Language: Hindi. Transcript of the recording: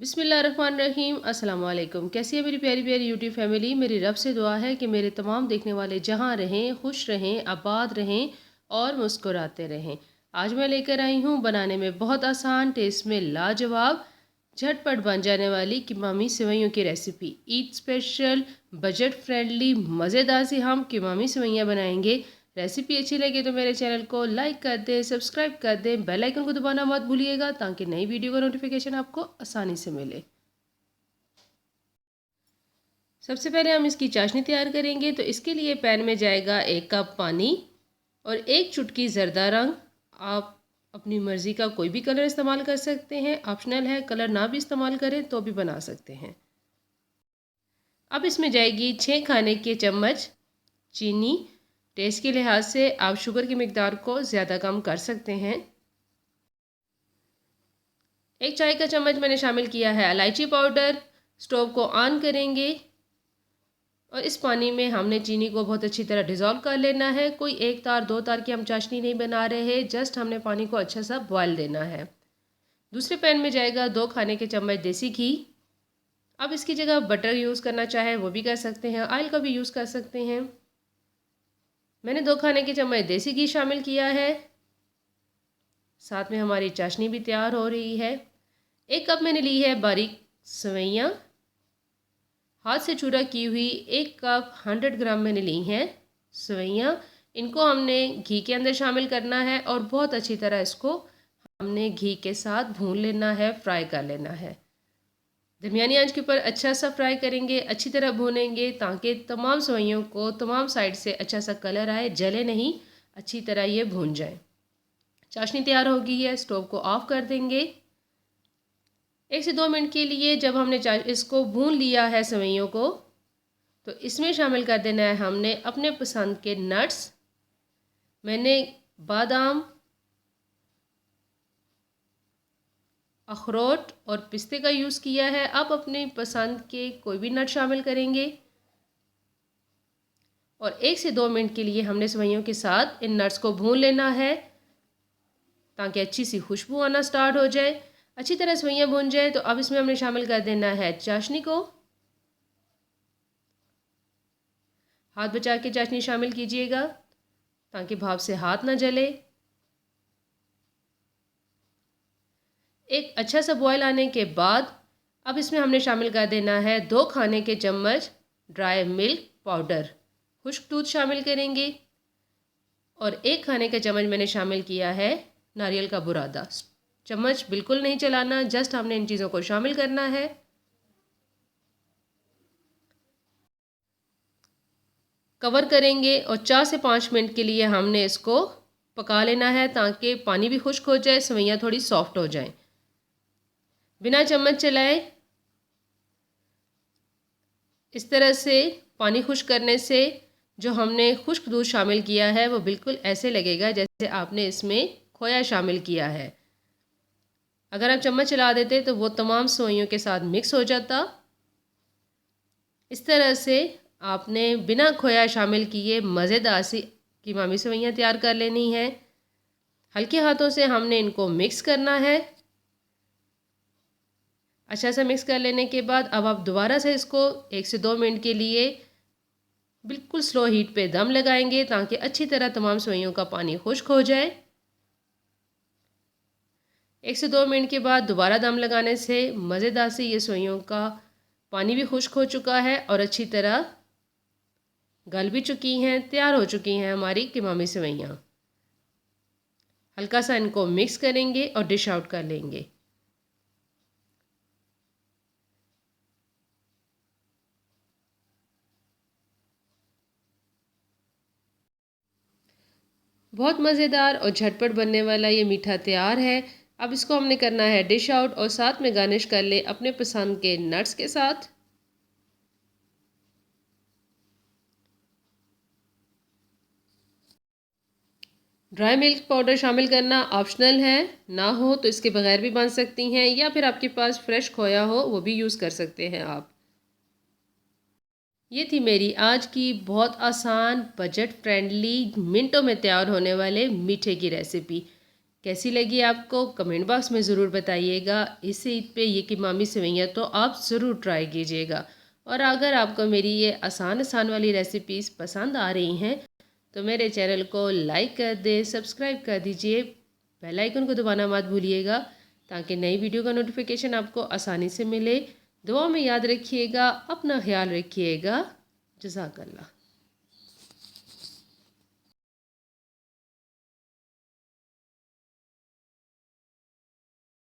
बिस्मिल्लाहिर्रहमानिर्रहीम। अस्सलाम वालेकुम। कैसी है मेरी प्यारी प्यारी यूट्यूब फैमिली। मेरी रब से दुआ है कि मेरे तमाम देखने वाले जहाँ रहें, खुश रहें, आबाद रहें और मुस्कुराते रहें। आज मैं लेकर आई हूँ बनाने में बहुत आसान, टेस्ट में लाजवाब, झटपट बन जाने वाली किमामी सेवइयों की recipe. Eid special, budget friendly, मज़ेदार सी हम किमामी सेवइयाँ बनाएंगे। रेसिपी अच्छी लगे तो मेरे चैनल को लाइक कर दें, सब्सक्राइब कर दें, बेल आइकन को दबाना मत भूलिएगा ताकि नई वीडियो का नोटिफिकेशन आपको आसानी से मिले। सबसे पहले हम इसकी चाशनी तैयार करेंगे, तो इसके लिए पैन में जाएगा 1 कप पानी और 1 चुटकी ज़रदा रंग। आप अपनी मर्ज़ी का कोई भी कलर इस्तेमाल कर सकते हैं, ऑप्शनल है। कलर ना भी इस्तेमाल करें तो भी बना सकते हैं। अब इसमें जाएगी 6 खाने के चम्मच चीनी। टेस्ट के लिहाज से आप शुगर की मिकदार को ज़्यादा कम कर सकते हैं। 1 चाय का चम्मच मैंने शामिल किया है इलायची पाउडर। स्टोव को ऑन करेंगे और इस पानी में हमने चीनी को बहुत अच्छी तरह डिज़ोल्व कर लेना है। कोई 1 तार 2 तार की हम चाशनी नहीं बना रहे हैं, जस्ट हमने पानी को अच्छा सा बॉयल देना है। दूसरे पैन में जाएगा 2 खाने के चम्मच देसी घी। अब इसकी जगह बटर यूज़ करना चाहे वो भी कर सकते हैं, ऑयल का भी यूज़ कर सकते हैं। मैंने 2 खाने के चम्मच देसी घी शामिल किया है। साथ में हमारी चाशनी भी तैयार हो रही है। 1 कप मैंने ली है बारीक सेवइयाँ। हाथ से चूरा की हुई 1 कप 100 ग्राम मैंने ली हैं सेवइयाँ। इनको हमने घी के अंदर शामिल करना है और बहुत अच्छी तरह इसको हमने घी के साथ भून लेना है, फ्राई कर लेना है। दरमियानी आंच के ऊपर अच्छा सा फ्राई करेंगे, अच्छी तरह भूनेंगे ताकि तमाम सेवइयों को तमाम साइड से अच्छा सा कलर आए, जले नहीं, अच्छी तरह ये भून जाए। चाशनी तैयार हो गई है, स्टोव को ऑफ कर देंगे। 1 से 2 मिनट के लिए जब हमने इसको भून लिया है सेवइयों को, तो इसमें शामिल कर देना है हमने अपने पसंद के नट्स। मैंने बादाम, अखरोट और पिस्ते का यूज़ किया है। आप अपनी पसंद के कोई भी नट शामिल करेंगे और 1 से 2 मिनट के लिए हमने सेवइयों के साथ इन नट्स को भून लेना है ताकि अच्छी सी खुशबू आना स्टार्ट हो जाए। अच्छी तरह सेवइयाँ भून जाए तो अब इसमें हमने शामिल कर देना है चाशनी को। हाथ बचा के चाशनी शामिल कीजिएगा ताकि भाप से हाथ ना जले। एक अच्छा सा बॉयल आने के बाद अब इसमें हमने शामिल कर देना है 2 खाने के चम्मच ड्राई मिल्क पाउडर। खुश्क दूध शामिल करेंगे और 1 खाने का चम्मच मैंने शामिल किया है नारियल का बुरादा। चम्मच बिल्कुल नहीं चलाना, जस्ट हमने इन चीज़ों को शामिल करना है। कवर करेंगे और 4 से 5 मिनट के लिए हमने इसको पका लेना है ताकि पानी भी खुश्क हो जाए, सेवइयाँ थोड़ी सॉफ्ट हो जाएं। बिना चम्मच चलाए इस तरह से पानी खुश्क करने से जो हमने खुश्क दूध शामिल किया है वो बिल्कुल ऐसे लगेगा जैसे आपने इसमें खोया शामिल किया है। अगर आप चम्मच चला देते तो वो तमाम सेवइयों के साथ मिक्स हो जाता। इस तरह से आपने बिना खोया शामिल किए मज़ेदार सी कीमामी सेवइयाँ तैयार कर लेनी है। हल्के हाथों से हमने इनको मिक्स करना है। अच्छा सा मिक्स कर लेने के बाद अब आप दोबारा से इसको 1 से 2 मिनट के लिए बिल्कुल स्लो हीट पे दम लगाएंगे ताकि अच्छी तरह तमाम सेवइयों का पानी खुश्क हो जाए। 1 से 2 मिनट के बाद दोबारा दम लगाने से मज़ेदार सी ये सेवइयों का पानी भी खुश्क हो चुका है और अच्छी तरह गल भी चुकी हैं, तैयार हो चुकी हैं हमारी कीमामी सेवइयाँ। हल्का सा इनको मिक्स करेंगे और डिश आउट कर लेंगे। बहुत मज़ेदार और झटपट बनने वाला ये मीठा तैयार है। अब इसको हमने करना है डिश आउट और साथ में गार्निश कर ले अपने पसंद के नट्स के साथ। ड्राई मिल्क पाउडर शामिल करना ऑप्शनल है, ना हो तो इसके बगैर भी बन सकती हैं या फिर आपके पास फ्रेश खोया हो वो भी यूज़ कर सकते हैं आप। ये थी मेरी आज की बहुत आसान, बजट फ्रेंडली, मिनटों में तैयार होने वाले मीठे की रेसिपी। कैसी लगी आपको कमेंट बॉक्स में ज़रूर बताइएगा। इस ईद पे ये कीमामी सेवइयाँ तो आप ज़रूर ट्राई कीजिएगा। और अगर आपको मेरी ये आसान वाली रेसिपीज़ पसंद आ रही हैं तो मेरे चैनल को लाइक कर दें, सब्सक्राइब कर दीजिए, बेल आइकन को दबाना मत भूलिएगा ताकि नई वीडियो का नोटिफिकेशन आपको आसानी से मिले। दुआ में याद रखिएगा, अपना ख्याल रखिएगा। जज़ाकल्लाह।